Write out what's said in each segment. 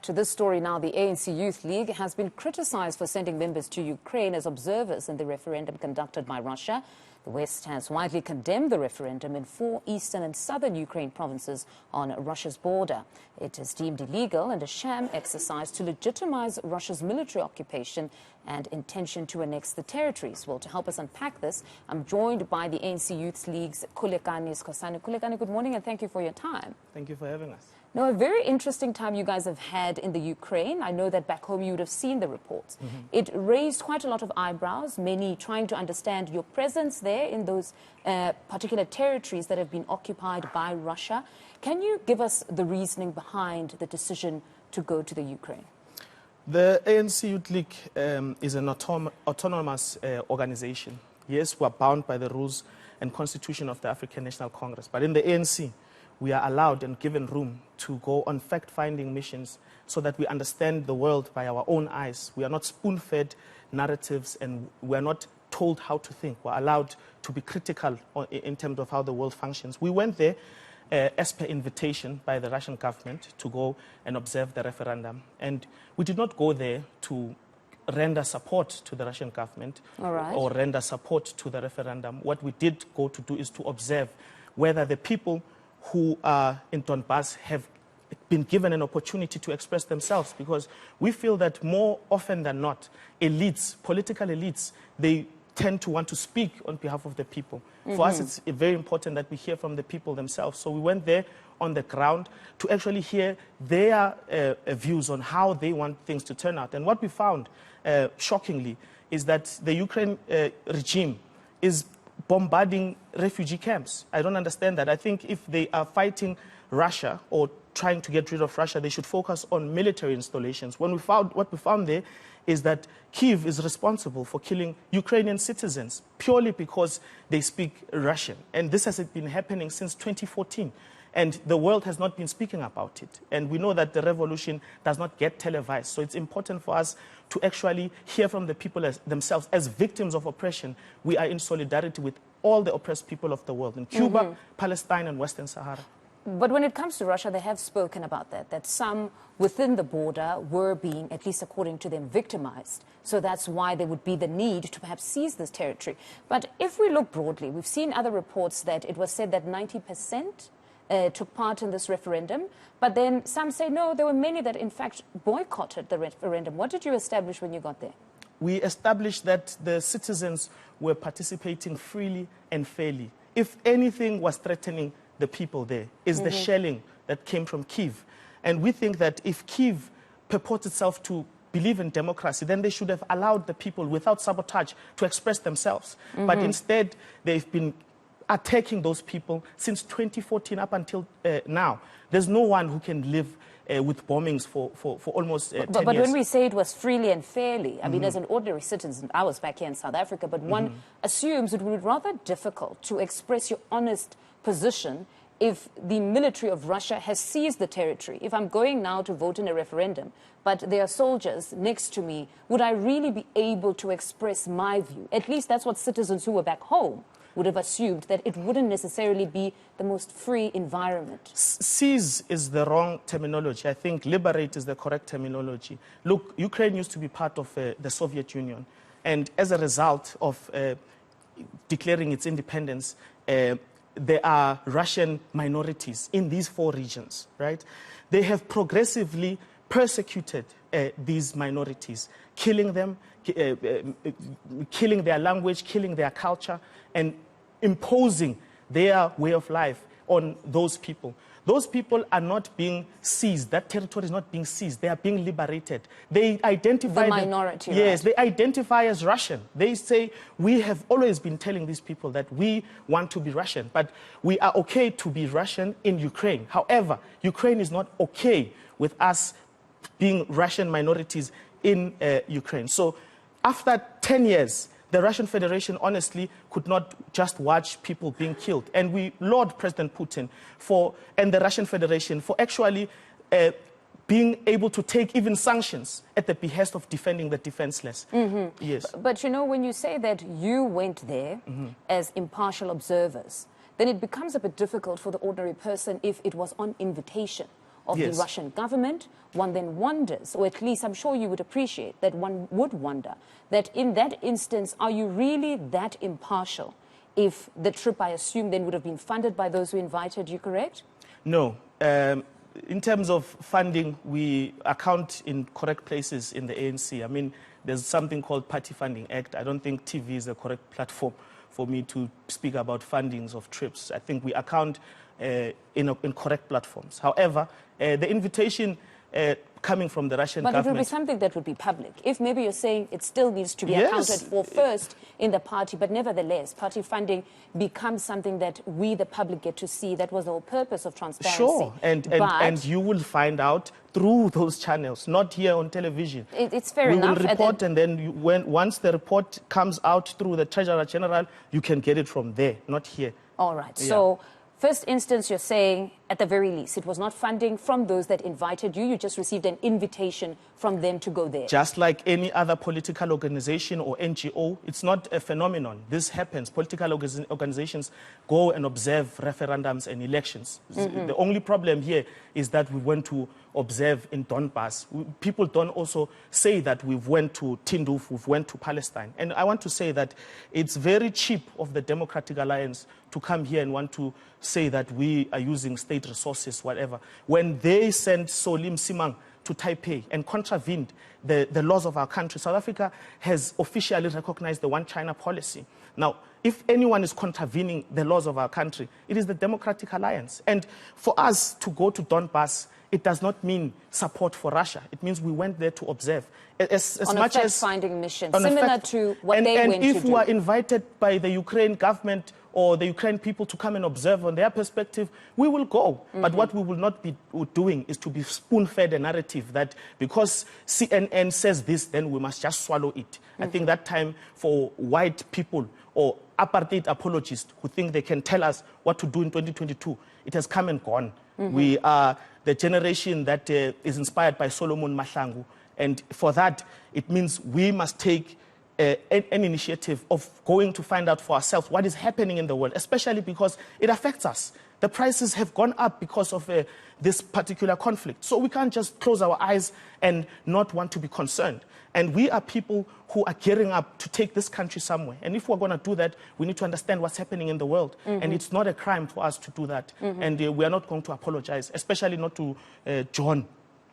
to this story now. The ANC Youth League has been criticized for sending members to Ukraine as observers in the referendum conducted by Russia. The West has widely condemned the referendum in 4 eastern and southern Ukraine provinces on Russia's border. It is deemed illegal and a sham exercise to legitimize Russia's military occupation and intention to annex the territories. Well, to help us unpack this, I'm joined by the ANC Youth League's Khulekani, Skosana. Khulekani, good morning and thank you for your time. Thank you for having us. Now, a very interesting time you guys have had in the Ukraine. I know that back home you would have seen the reports. It raised quite a lot of eyebrows, many trying to understand your presence there in those particular territories that have been occupied by Russia. Can you give us the reasoning behind the decision to go to the Ukraine? The ANC Youth League is an autonomous organization. Yes, we're bound by the rules and constitution of the African National Congress, but in the ANC, we are allowed and given room to go on fact-finding missions so that we understand the world by our own eyes. We are not spoon-fed narratives and we are not told how to think. We're allowed to be critical in terms of how the world functions. We went there as per invitation by the Russian government to go and observe the referendum. And we did not go there to render support to the Russian government or render support to the referendum. What we did go to do is to observe whether the people who are in Donbass have been given an opportunity to express themselves, because we feel that more often than not, elites, political elites, they tend to want to speak on behalf of the people. For us, it's very important that we hear from the people themselves. So we went there on the ground to actually hear their views on how they want things to turn out. And what we found, shockingly, is that the Ukraine regime is bombarding refugee camps. I don't understand that. I think if they are fighting Russia or trying to get rid of Russia, they should focus on military installations. What we found there is that Kyiv is responsible for killing Ukrainian citizens purely because they speak Russian. And this has been happening since 2014. And the world has not been speaking about it. And we know that the revolution does not get televised. So it's important for us to actually hear from the people themselves. As victims of oppression, we are in solidarity with all the oppressed people of the world, in Cuba, Palestine, and Western Sahara. But when it comes to Russia, they have spoken about that some within the border were being, at least according to them, victimized. So that's why there would be the need to perhaps seize this territory. But if we look broadly, we've seen other reports that it was said that 90% took part in this referendum, but then some say no, there were many that in fact boycotted the referendum. What did you establish when you got there? We established that the citizens were participating freely and fairly. If anything was threatening the people there, is the shelling that came from Kyiv. And we think that if Kyiv purports itself to believe in democracy, then they should have allowed the people without sabotage to express themselves. But instead, they've been attacking those people since 2014 up until now. There's no one who can live with bombings for almost 10 years. But when we say it was freely and fairly, I mean, as an ordinary citizen, I was back here in South Africa, but one assumes it would be rather difficult to express your honest position if the military of Russia has seized the territory. If I'm going now to vote in a referendum, but there are soldiers next to me, would I really be able to express my view? At least that's what citizens who were back home would have assumed, that it wouldn't necessarily be the most free environment. Seize is the wrong terminology. I think liberate is the correct terminology. Look, Ukraine used to be part of the Soviet Union. And as a result of declaring its independence, there are Russian minorities in these 4 regions, right? They have progressively persecuted these minorities, killing them, killing their language, killing their culture, and imposing their way of life on those people. Those people are not being seized. That territory is not being seized. They are being liberated. They identify... The minority, yes, they identify as Russian. They say, we have always been telling these people that we want to be Russian, but we are okay to be Russian in Ukraine. However, Ukraine is not okay with us being Russian minorities in Ukraine. So after 10 years, the Russian Federation honestly could not just watch people being killed. And we laud President Putin and the Russian Federation for actually being able to take even sanctions at the behest of defending the defenseless. Yes. But you know, when you say that you went there as impartial observers, then it becomes a bit difficult for the ordinary person if it was on invitation of the Russian government, one then wonders, or at least I'm sure you would appreciate that one would wonder, that in that instance, are you really that impartial if the trip, I assume, then would have been funded by those who invited you, correct? No. In terms of funding, we account in correct places in the ANC. I mean, there's something called Party Funding Act. I don't think TV is the correct platform for me to speak about fundings of trips. I think we account in correct platforms. However, the invitation coming from the Russian government... But it would be something that would be public. If maybe you're saying it still needs to be accounted for first in the party, but nevertheless, party funding becomes something that we, the public, get to see. That was the whole purpose of transparency. Sure, and you will find out through those channels, not here on television. It's fair enough. We will report, and then once the report comes out through the Treasurer General, you can get it from there, not here. All right. Yeah. So, first instance, you're saying, at the very least, it was not funding from those that invited you. You just received an invitation from them to go there. Just like any other political organization or NGO, it's not a phenomenon. This happens. Political organizations go and observe referendums and elections. The only problem here is that we went to observe in Donbass. People don't also say that we've went to Tindouf, we've went to Palestine. And I want to say that it's very cheap of the Democratic Alliance to come here and want to say that we are using state resources, whatever. When they sent Solim Simang to Taipei and contravened the laws of our country, South Africa has officially recognized the One China policy. Now, if anyone is contravening the laws of our country, it is the Democratic Alliance. And for us to go to Donbass, it does not mean support for Russia. It means we went there to observe. On a fact-finding mission, similar to what they went to do. And if we are invited by the Ukraine government or the Ukraine people to come and observe on their perspective, we will go. But what we will not be doing is to be spoon-fed a narrative that because CNN says this, then we must just swallow it. I think that time for white people or apartheid apologists who think they can tell us what to do in 2022, it has come and gone. We are the generation that is inspired by Solomon Mahlangu. And for that, it means we must take an initiative of going to find out for ourselves what is happening in the world, especially because it affects us. The prices have gone up because of this particular conflict. So we can't just close our eyes and not want to be concerned. And we are people who are gearing up to take this country somewhere. And if we're going to do that, we need to understand what's happening in the world. And it's not a crime for us to do that. And we are not going to apologize, especially not to John.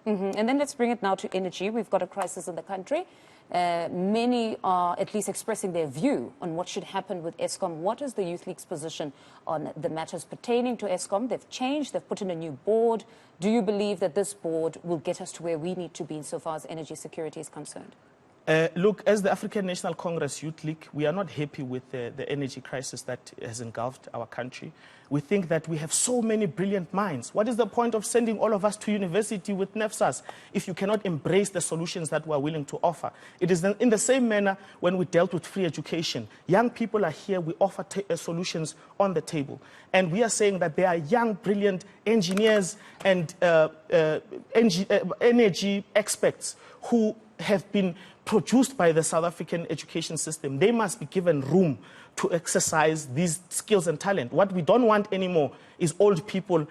And then let's bring it now to energy. We've got a crisis in the country. Many are at least expressing their view on what should happen with Eskom. What is the Youth League's position on the matters pertaining to Eskom? They've changed. They've put in a new board. Do you believe that this board will get us to where we need to be insofar as energy security is concerned? Look, as the African National Congress Youth League, we are not happy with the energy crisis that has engulfed our country. We think that we have so many brilliant minds. What is the point of sending all of us to university with NEFSAs if you cannot embrace the solutions that we are willing to offer? It is in the same manner when we dealt with free education. Young people are here, we offer solutions on the table. And we are saying that there are young, brilliant engineers and energy experts who have been produced by the South African education system. They must be given room to exercise these skills and talent. What we don't want anymore is old people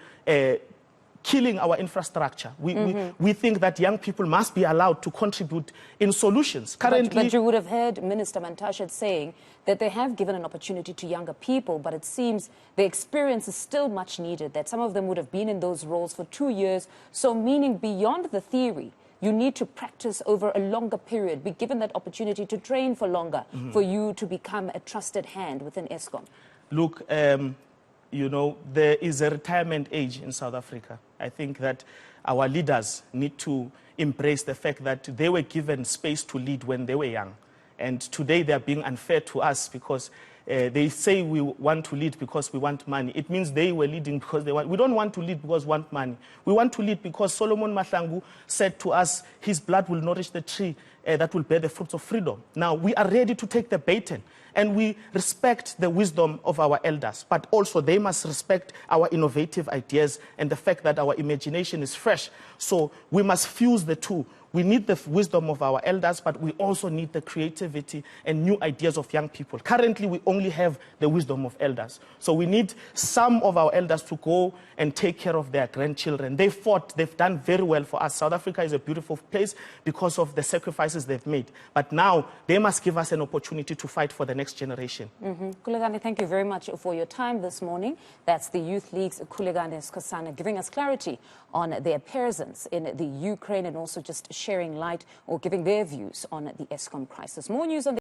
killing our infrastructure. We think that young people must be allowed to contribute in solutions. Currently, but you would have heard Minister Mantashe saying that they have given an opportunity to younger people, but it seems the experience is still much needed, that some of them would have been in those roles for 2 years, so meaning beyond the theory, you need to practice over a longer period, be given that opportunity to train for longer, for you to become a trusted hand within Eskom. Look, you know, there is a retirement age in South Africa. I think that our leaders need to embrace the fact that they were given space to lead when they were young. And today they are being unfair to us because they say we want to lead because we want money. It means they were leading because they want. We don't want to lead because we want money. We want to lead because Solomon Mahlangu said to us, his blood will nourish the tree that will bear the fruits of freedom. Now, we are ready to take the baton, and we respect the wisdom of our elders, but also they must respect our innovative ideas and the fact that our imagination is fresh. So we must fuse the two. We need the wisdom of our elders, but we also need the creativity and new ideas of young people. Currently, we only have the wisdom of elders. So we need some of our elders to go and take care of their grandchildren. They fought, they've done very well for us. South Africa is a beautiful place because of the sacrifices they've made. But now, they must give us an opportunity to fight for the next generation. Khulekani, thank you very much for your time this morning. That's the Youth League's Khulekani and Skosana giving us clarity on their presence in the Ukraine and also just shedding light or giving their views on the Eskom crisis. More news on